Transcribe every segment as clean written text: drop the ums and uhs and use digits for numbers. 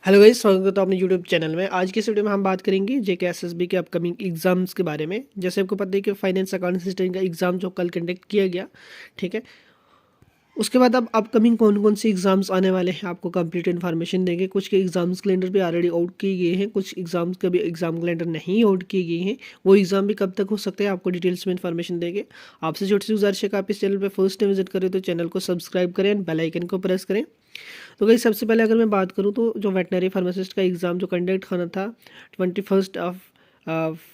Hello guys, स्वागत है अपने यूट्यूब चैनल में। आज की इस वीडियो में हम बात करेंगे जेके एसएसबी के अपकमिंग एग्जाम्स के बारे में। जैसे आपको पता है कि फाइनेंस अकाउंट असिस्टेंट का एग्ज़ाम जो कल कंडक्ट किया गया, ठीक है। उसके बाद अब अपकमिंग कौन कौन से एग्ज़ाम्स आने वाले हैं आपको कंप्लीट इन्फॉर्मेशन देंगे। कुछ के एग्ज़ाम्स कैलेंडर भी ऑलरेडी आउट किए गए हैं, कुछ एग्ज़ाम्स का भी एग्ज़ाम कैलेंडर नहीं आउट किए गए हैं। वो एग्ज़ाम भी कब तक हो सकते हैं आपको डिटेल्स में इन्फॉर्मेशन देंगे। आपसे छोटी सी गुजारिश है कि आप इस चैनल पर फर्स्ट टाइम विजिट करें तो चैनल को सब्सक्राइब करें एंड बेल आइकन को प्रेस करें। तो गाइस, सबसे पहले अगर मैं बात करूँ तो जो वेटनरी फार्मासिस्ट का एग्ज़ाम जो कंडक्ट होना था 21 ऑफ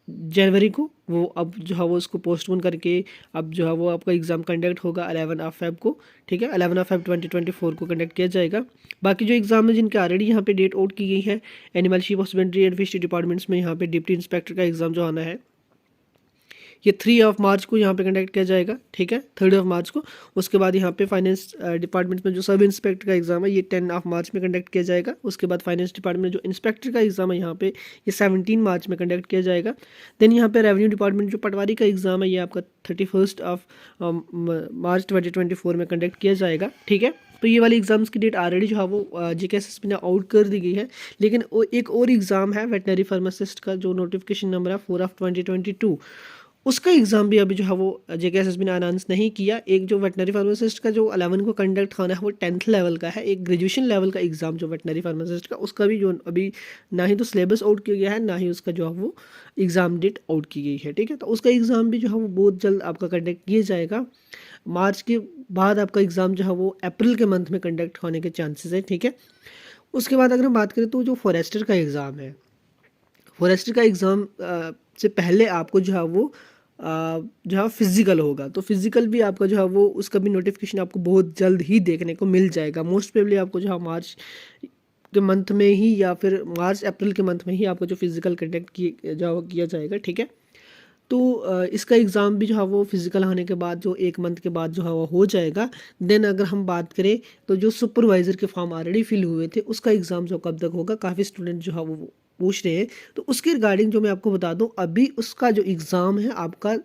जनवरी को, वो अब जो है वो उसको पोस्टपोन करके अब जो है वो आपका एग्ज़ाम कंडक्ट होगा 11 ऑफ फेब को, ठीक है। 11 ऑफ फेब 2024 को कंडक्ट किया जाएगा। बाकी जो एग्ज़ाम है जिनके ऑलरेडी यहाँ पे डेट आउट की गई है, animal ship husbandry and fishery departments में यहाँ पे डिप्टी इंस्पेक्टर का एग्ज़ाम जो आना है, ये 3 ऑफ मार्च को यहाँ पे कंडक्ट किया जाएगा, ठीक है, 3 ऑफ मार्च को। उसके बाद यहाँ पे फाइनेंस डिपार्टमेंट में जो सब इंस्पेक्टर का एग्ज़ाम है ये 10 ऑफ मार्च में कंडक्ट किया जाएगा। उसके बाद फाइनेंस डिपार्टमेंट में जो इंस्पेक्टर का एग्ज़ाम है यहाँ पे ये 17 मार्च में कंडक्ट किया जाएगा। देन यहाँ पे रेवेन्यू डिपार्टमेंट जो पटवारी का एग्ज़ाम है ये आपका 31 ऑफ मार्च 2024 में कंडक्ट किया जाएगा, ठीक है। तो ये वाली एग्ज़ाम्स की डेट ऑलरेडी जो है वो जेकेएसएसबी ने आउट कर दी गई है। लेकिन एक और एग्ज़ाम है वेटनरी फार्मासिस्ट का जो नोटिफिकेशन नंबर है 4 ऑफ 2022, उसका एग्ज़ाम भी अभी जो है वो जेकेएसएसबी ने अनाउंस नहीं किया। एक जो वेटनरी फार्मासिस्ट का जो 11 को कंडक्ट होना है वो 10th लेवल का है। एक ग्रेजुएशन लेवल का एग्ज़ाम जो वेटनरी फार्मासिस्ट का, उसका भी जो अभी ना ही तो सिलेबस आउट किया गया है, ना ही उसका जो है वो एग्ज़ाम डेट आउट की गई है, ठीक है। तो उसका एग्ज़ाम भी जो है वो बहुत जल्द आपका कंडक्ट किया जाएगा। मार्च के बाद आपका एग्ज़ाम जो है वो अप्रैल के मंथ में कंडक्ट होने के चांसेस है, ठीक है। उसके बाद अगर हम बात करें तो जो फॉरेस्टर का एग्ज़ाम है, फॉरेस्टर का एग्ज़ाम से पहले आपको जो है वो जो है फिज़िकल होगा। तो फिज़िकल भी आपका जो है वो उसका भी नोटिफिकेशन आपको बहुत जल्द ही देखने को मिल जाएगा। मोस्ट प्रोबेबली आपको जो है मार्च के मंथ में ही या फिर मार्च अप्रैल के मंथ में ही आपको जो फिज़िकल कंडक्ट किया जाएगा, ठीक है। तो इसका एग्ज़ाम भी जो है वो फिज़िकल होने के बाद जो 1 मंथ के बाद जो है वो हो जाएगा। देन अगर हम बात करें तो जो सुपरवाइज़र के फॉर्म ऑलरेडी फिल हुए थे उसका एग्ज़ाम जो कब तक होगा, काफ़ी स्टूडेंट जो है वो पूछ रहे हैं। तो उसके रिगार्डिंग जो मैं आपको बता दूं, अभी उसका जो एग्ज़ाम है आपका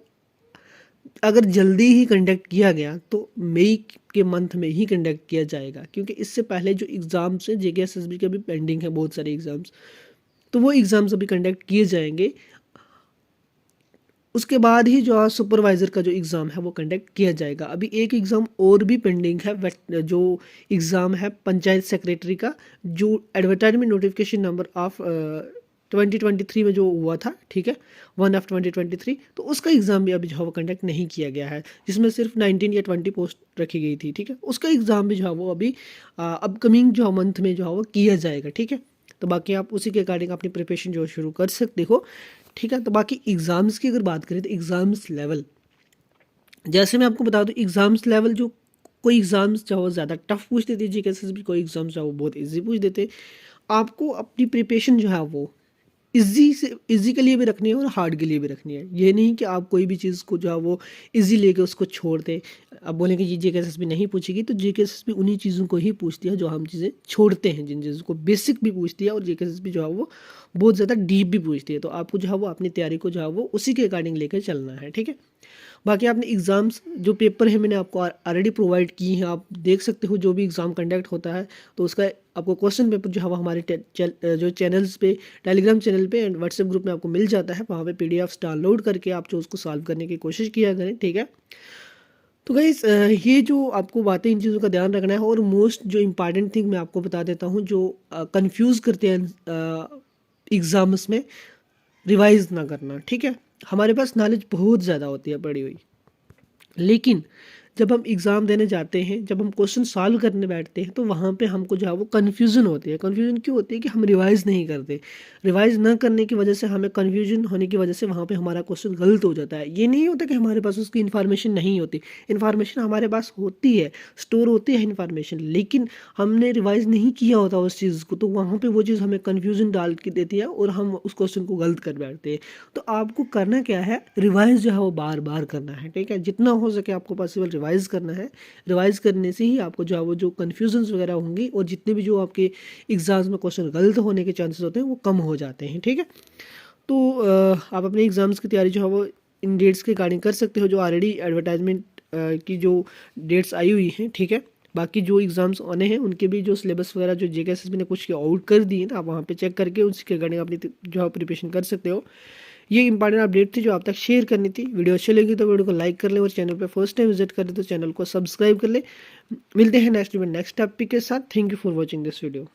अगर जल्दी ही कंडक्ट किया गया तो मई के मंथ में ही कंडक्ट किया जाएगा, क्योंकि इससे पहले जो एग्ज़ाम्स है जेकेएसएसबी के भी पेंडिंग है बहुत सारे एग्ज़ाम्स, तो वो एग्ज़ाम्स अभी कंडक्ट किए जाएंगे। उसके बाद ही जो सुपरवाइज़र का जो एग्ज़ाम है वो कंडक्ट किया जाएगा। अभी एक एग्ज़ाम और भी पेंडिंग है, जो एग्ज़ाम है पंचायत सेक्रेटरी का, जो एडवर्टाइजमेंट नोटिफिकेशन नंबर ऑफ 2023 में जो हुआ था, ठीक है, 1 ऑफ 2023। तो उसका एग्ज़ाम भी अभी जो है वो कंडक्ट नहीं किया गया है, जिसमें सिर्फ 19 या 20 पोस्ट रखी गई थी, ठीक है। उसका एग्ज़ाम भी जो है वो अभी अपकमिंग जो मंथ में जो है वो किया जाएगा, ठीक है। तो बाकी आप उसी के अकॉर्डिंग अपनी प्रिपरेशन जो शुरू कर सकते हो, ठीक है। तो बाकी एग्ज़ाम्स की अगर बात करें तो एग्ज़ाम्स लेवल, जैसे मैं आपको बता दूं, एग्ज़ाम्स लेवल जो कोई एग्ज़ाम्स जो है ज़्यादा टफ पूछ देते हैं जीके, कोई एग्ज़ाम्स जो है वो बहुत इजी पूछ देते हैं। आपको अपनी प्रिपरेशन जो है वो इजी से इजी के लिए भी रखनी है और हार्ड के लिए भी रखनी है। ये नहीं कि आप कोई भी चीज़ को जो है वो इजी लेके उसको छोड़ दें। अब बोलेंगे ये जेकेएसएसबी नहीं पूछेगी, तो जेकेएसएसबी उन्हीं चीज़ों को ही पूछती है जो हम चीज़ें छोड़ते हैं, जिन चीज़ों को बेसिक भी पूछती है, और जेकेएसएसबी जो है वो बहुत ज़्यादा डीप भी पूछती है। तो आपको जो है वो अपनी तैयारी को जो है वो उसी के अकॉर्डिंग लेकर चलना है, ठीक है। बाकी आपने एग्ज़ाम्स जो पेपर है मैंने आपको ऑलरेडी प्रोवाइड की हैं, आप देख सकते हो। जो भी एग्ज़ाम कंडक्ट होता है तो उसका आपको क्वेश्चन पेपर जो है वो हमारे जो चैनल्स पे, टेलीग्राम चैनल पे एंड व्हाट्सएप ग्रुप में आपको मिल जाता है। वहाँ पे पीडीएफ्स डाउनलोड करके आप जो उसको सॉल्व करने की कोशिश किया करें, ठीक है। तो गाइस, ये जो आपको बातें, इन चीज़ों का ध्यान रखना है। और मोस्ट जो इम्पॉर्टेंट थिंग मैं आपको बता देता हूँ, जो कंफ्यूज करते हैं एग्ज़ाम्स में, रिवाइज ना करना, ठीक है। हमारे पास नॉलेज बहुत ज़्यादा होती है पढ़ी हुई, लेकिन जब हम एग्ज़ाम देने जाते हैं, जब हम क्वेश्चन सॉल्व करने बैठते हैं, तो वहाँ पे हमको जो है वो कन्फ्यूज़न होती है। कन्फ्यूज़न क्यों होती है कि हम रिवाइज़ नहीं करते। रिवाइज़ ना करने की वजह से हमें कन्फ्यूजन होने की वजह से वहाँ पे हमारा क्वेश्चन गलत हो जाता है। ये नहीं होता कि हमारे पास उसकी इन्फॉर्मेशन नहीं होती, इन्फॉर्मेशन हमारे पास होती है, स्टोर होती है इन्फॉर्मेशन, लेकिन हमने रिवाइज़ नहीं किया होता उस चीज़ को, तो वहाँ पर वो चीज़ हमें कन्फ्यूजन डाल के देती है और हम उस क्वेश्चन को गलत कर बैठते हैं। तो आपको करना क्या है, रिवाइज़ जो है वो बार बार करना है, ठीक है। जितना हो सके आपको पॉसिबल रिवाइज़ करना है। रिवाइज़ करने से ही आपको जो है वो जो कन्फ्यूजन्स वगैरह होंगी और जितने भी जो आपके एग्ज़ाम्स में क्वेश्चन गलत होने के चांसेस होते हैं वो कम हो जाते हैं, ठीक है। तो आप अपने एग्ज़ाम्स की तैयारी जो है वो इन डेट्स के अकॉर्डिंग कर सकते हो, जो ऑलरेडी एडवर्टाइजमेंट की जो डेट्स आई हुई हैं, ठीक है। बाकी जो एग्ज़ाम्स आने हैं उनके भी जो सिलेबस वगैरह जो जेके एसएसबी ने कुछ आउट कर दिए ना, आप वहाँ पे चेक करके उसके अकॉर्डिंग अपनी जो आप प्रिपरेशन कर सकते हो। ये इंपॉर्टेंट अपडेट थी जो आप तक शेयर करनी थी। वीडियो अच्छी लगी तो वीडियो को लाइक कर ले और चैनल पे फर्स्ट टाइम विजिट कर ले तो चैनल को सब्सक्राइब कर ले। मिलते हैं नेक्स्ट टॉपिक के साथ। Thank you for watching this video.